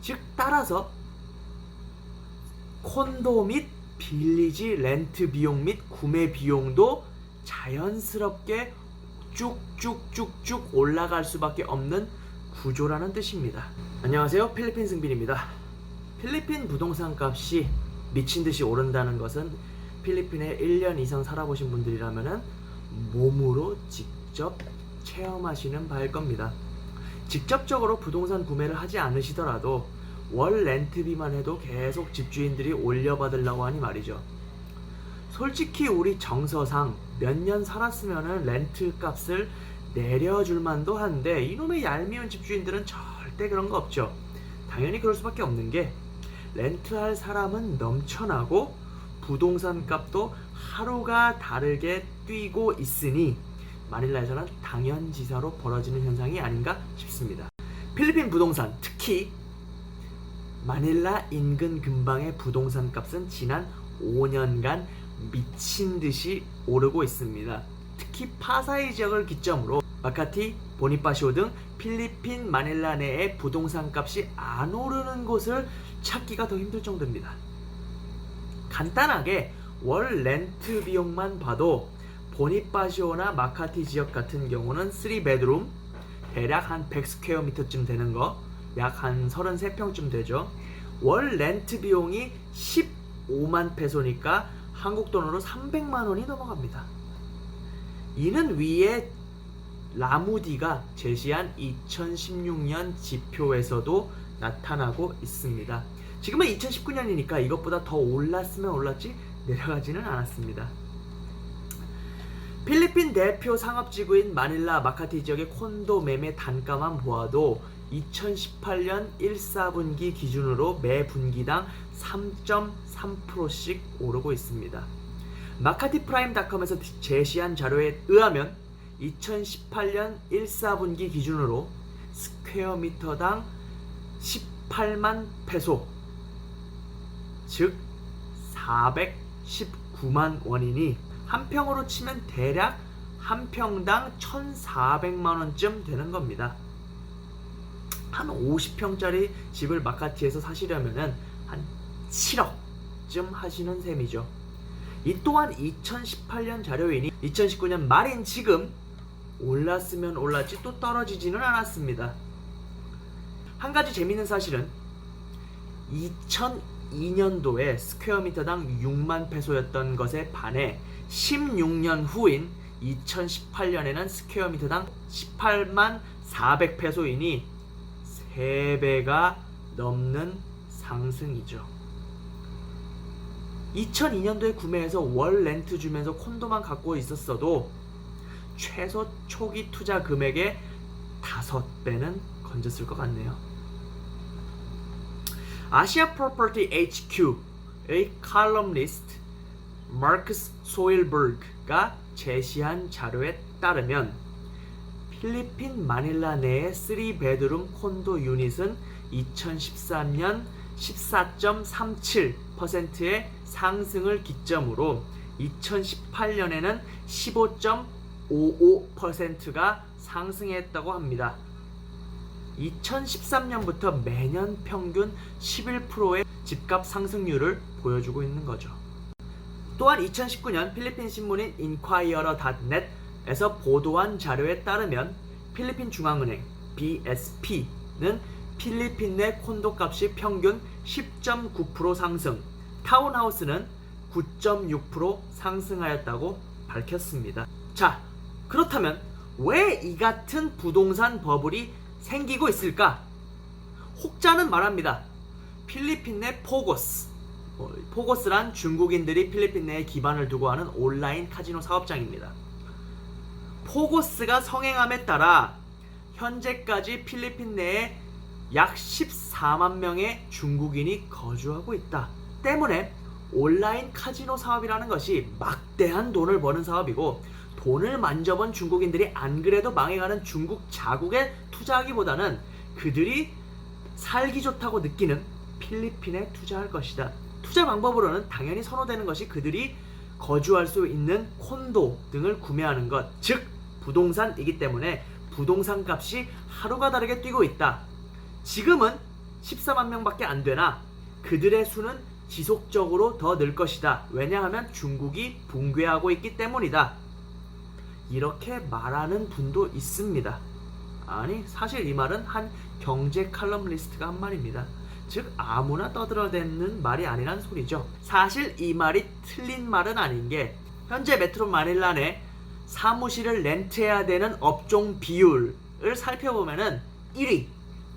즉 따라서 콘도 및 빌리지 렌트 비용 및 구매 비용도 자연스럽게 쭉쭉쭉쭉 올라갈 수밖에 없는 구조라는 뜻입니다. 안녕하세요, 필리핀 승빈입니다. 필리핀 부동산 값이 미친듯이 오른다는 것은 필리핀에 1년 이상 살아보신 분들이라면 몸으로 직접 체험하시는 바일 겁니다. 직접적으로 부동산 구매를 하지 않으시더라도 월 렌트비만 해도 계속 집주인들이 올려받으려고 하니 말이죠. 솔직히 우리 정서상 몇 년 살았으면 렌트 값을 내려줄 만도 한데 이놈의 얄미운 집주인들은 절대 그런 거 없죠. 당연히 그럴 수밖에 없는 게 렌트할 사람은 넘쳐나고 부동산 값도 하루가 다르게 뛰고 있으니 마닐라에서는 당연지사로 벌어지는 현상이 아닌가 싶습니다. 필리핀 부동산, 특히 마닐라 인근 근방의 부동산 값은 지난 5년간 미친듯이 오르고 있습니다. 특히 파사이 지역을 기점으로 마카티, 보니파시오 등 필리핀 마닐라 내의 부동산 값이 안 오르는 곳을 찾기가 더 힘들 정도입니다. 간단하게 월 렌트 비용만 봐도 보니파시오나 마카티 지역 같은 경우는 3베드룸 대략 한 100스퀘어미터쯤 되는 거, 약 한 33평쯤 되죠. 월 렌트 비용이 15만 페소니까 한국 돈으로 300만 원이 넘어갑니다. 이는 위에 라무디가 제시한 2016년 지표에서도 나타나고 있습니다. 지금은 2019년이니까 이것보다 더 올랐으면 올랐지 내려가지는 않았습니다. 필리핀 대표 상업지구인 마닐라 마카티 지역의 콘도 매매 단가만 보아도 2018년 1, 4분기 기준으로 매 분기당 3.3%씩 오르고 있습니다. 마카티프라임닷컴에서 제시한 자료에 의하면 2018년 1, 4분기 기준으로 스퀘어미터당 18만 페소, 즉 419만 원이니 한 평으로 치면 대략 한 평당 1,400만 원쯤 되는 겁니다. 한 50평짜리 집을 마카티에서 사시려면 한 7억쯤 하시는 셈이죠. 이 또한 2018년 자료이니 2019년 말인 지금 올랐으면 올랐지 또 떨어지지는 않았습니다. 한 가지 재밌는 사실은 2002년도에 스퀘어미터당 6만 페소였던 것에 반해 16년 후인 2018년에는 스퀘어미터당 18만 400페소이니 3배가 넘는 상승이죠. 2002년도에 구매해서 월 렌트 주면서 콘도만 갖고 있었어도 최소 초기 투자 금액의 5배는 건졌을 것 같네요. 아시아 프로퍼티 HQ의 칼럼니스트 마크스 소일버그가 제시한 자료에 따르면 필리핀 마닐라 내의 3베드룸 콘도 유닛은 2013년 14.37%의 상승을 기점으로 2018년에는 15.55%가 상승했다고 합니다. 2013년부터 매년 평균 11%의 집값 상승률을 보여주고 있는 거죠. 또한 2019년 필리핀 신문인 inquirer.net에서 보도한 자료에 따르면 필리핀 중앙은행 BSP는 필리핀 내 콘도 값이 평균 10.9% 상승, 타운하우스는 9.6% 상승하였다고 밝혔습니다. 자, 그렇다면 왜 이 같은 부동산 버블이 생기고 있을까? 혹자는 말합니다. 필리핀 내 포고스란 중국인들이 필리핀 내에 기반을 두고 하는 온라인 카지노 사업장입니다. 포고스가 성행함에 따라 현재까지 필리핀 내에 약 14만 명의 중국인이 거주하고 있다. 때문에 온라인 카지노 사업이라는 것이 막대한 돈을 버는 사업이고, 돈을 만져본 중국인들이 안 그래도 망해가는 중국 자국에 투자하기보다는 그들이 살기 좋다고 느끼는 필리핀에 투자할 것이다. 투자 방법으로는 당연히 선호되는 것이 그들이 거주할 수 있는 콘도 등을 구매하는 것, 즉 부동산이기 때문에 부동산 값이 하루가 다르게 뛰고 있다. 지금은 14만 명밖에 안 되나 그들의 수는 지속적으로 더 늘 것이다. 왜냐하면 중국이 붕괴하고 있기 때문이다. 이렇게 말하는 분도 있습니다. 아니, 사실 이 말은 한 경제 칼럼니스트가 한 말입니다. 즉 아무나 떠들어대는 말이 아니란 소리죠. 사실 이 말이 틀린 말은 아닌 게 현재 메트로 마닐라 내 사무실을 렌트해야 되는 업종 비율을 살펴보면은 1위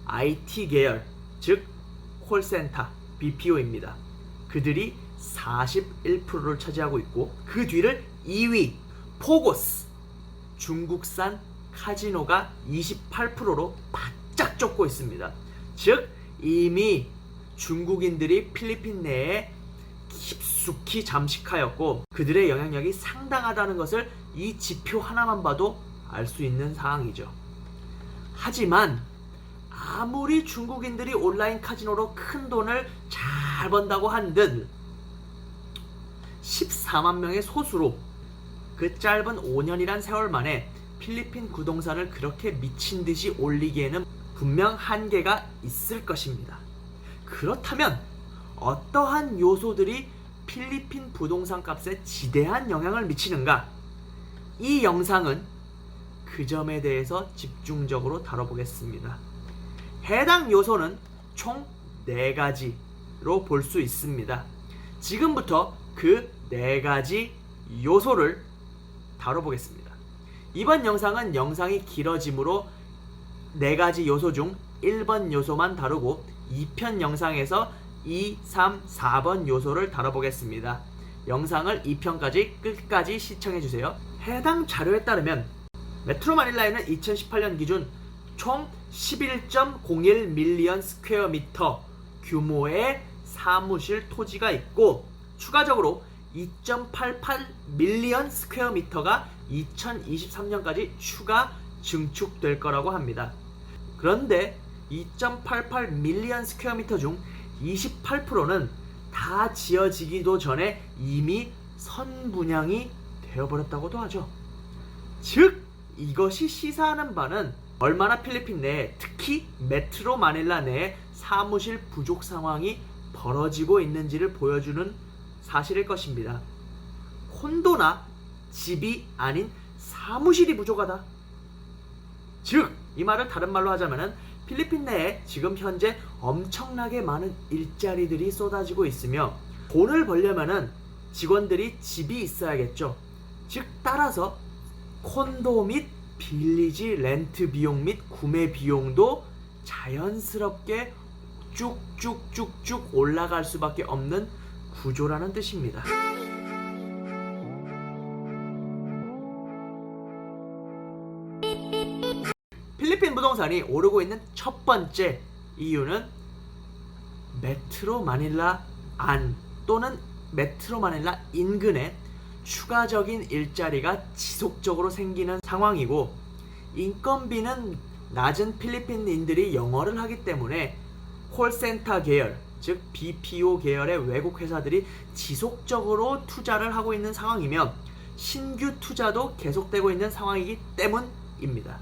IT 계열, 즉 콜센터, BPO입니다. 그들이 41%를 차지하고 있고 그 뒤를 2위 포고스, 중국산 카지노가 28%로 바짝 쫓고 있습니다. 즉 이미 중국인들이 필리핀 내에 깊숙이 잠식하였고 그들의 영향력이 상당하다는 것을 이 지표 하나만 봐도 알 수 있는 상황이죠. 하지만 아무리 중국인들이 온라인 카지노로 큰 돈을 잘 번다고 한들 14만 명의 소수로 그 짧은 5년이란 세월 만에 필리핀 부동산을 그렇게 미친 듯이 올리기에는 분명 한계가 있을 것입니다. 그렇다면 어떠한 요소들이 필리핀 부동산 값에 지대한 영향을 미치는가? 이 영상은 그 점에 대해서 집중적으로 다뤄보겠습니다. 해당 요소는 총 4가지로 볼 수 있습니다. 지금부터 그 4가지 요소를 다뤄보겠습니다. 이번 영상은 영상이 길어지므로 4가지 요소 중 1번 요소만 다루고 2편 영상에서 2, 3, 4번 요소를 다뤄보겠습니다. 영상을 2편까지 끝까지 시청해주세요. 해당 자료에 따르면 메트로 마닐라에는 2018년 기준 총 11.01 밀리언 스퀘어미터 규모의 사무실 토지가 있고 추가적으로 2.88 밀리언 스퀘어미터가 2023년까지 추가 증축될 거라고 합니다. 그런데 2.88 밀리언 스퀘어미터 중 28%는 다 지어지기도 전에 이미 선분양이 되어버렸다고도 하죠. 즉 이것이 시사하는 바는 얼마나 필리핀 내에 특히 메트로 마닐라 내에 사무실 부족 상황이 벌어지고 있는지를 보여주는 사실일 것입니다. 콘도나 집이 아닌 사무실이 부족하다. 즉 이 말을 다른 말로 하자면은 필리핀 내에 지금 현재 엄청나게 많은 일자리들이 쏟아지고 있으며 돈을 벌려면은 직원들이 집이 있어야겠죠. 즉 따라서 콘도 및 빌리지 렌트 비용 및 구매 비용도 자연스럽게 쭉쭉쭉쭉 올라갈 수밖에 없는 구조라는 뜻입니다. 필리핀 부동산이 오르고 있는 첫 번째 이유는 메트로 마닐라 안 또는 메트로 마닐라 인근에 추가적인 일자리가 지속적으로 생기는 상황이고 인건비는 낮은 필리핀인들이 영어를 하기 때문에 콜센터 계열, 즉 BPO 계열의 외국 회사들이 지속적으로 투자를 하고 있는 상황이며 신규 투자도 계속되고 있는 상황이기 때문입니다.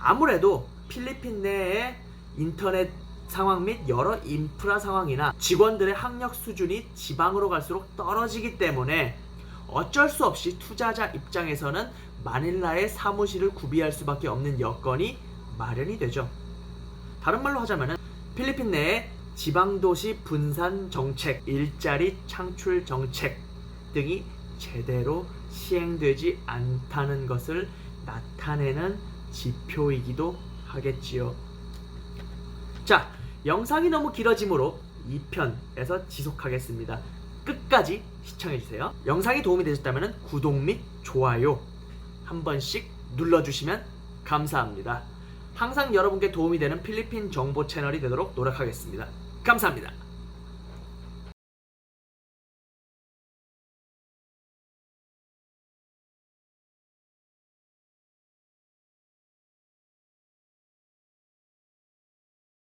아무래도 필리핀 내의 인터넷 상황 및 여러 인프라 상황이나 직원들의 학력 수준이 지방으로 갈수록 떨어지기 때문에 어쩔 수 없이 투자자 입장에서는 마닐라의 사무실을 구비할 수밖에 없는 여건이 마련이 되죠. 다른 말로 하자면 필리핀 내의 지방도시 분산 정책, 일자리 창출 정책 등이 제대로 시행되지 않다는 것을 나타내는 지표이기도 하겠지요. 자, 영상이 너무 길어지므로 2편에서 지속하겠습니다. 끝까지 시청해주세요. 영상이 도움이 되셨다면 구독 및 좋아요 한 번씩 눌러주시면 감사합니다. 항상 여러분께 도움이 되는 필리핀 정보 채널이 되도록 노력하겠습니다. 감사합니다.